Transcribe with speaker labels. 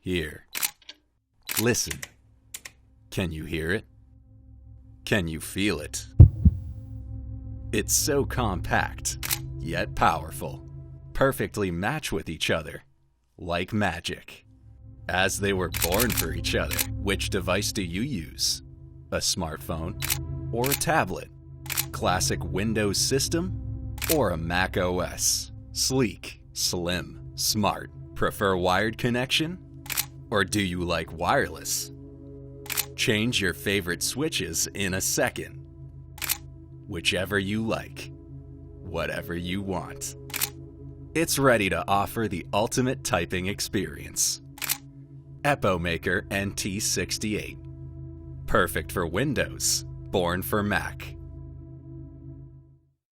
Speaker 1: Here. Listen. Can you hear it? Can you feel it? It's so compact, yet powerful. Perfectly match with each other, like magic. As they were born for each other, which device do you use? A smartphone or a tablet? Classic Windows system or a Mac OS? Sleek, slim, smart. Prefer wired connection? Or do you like wireless? Change your favorite switches in a second. Whichever you like, whatever you want. It's ready to offer the ultimate typing experience. EpoMaker NT68. Perfect for Windows, born for Mac.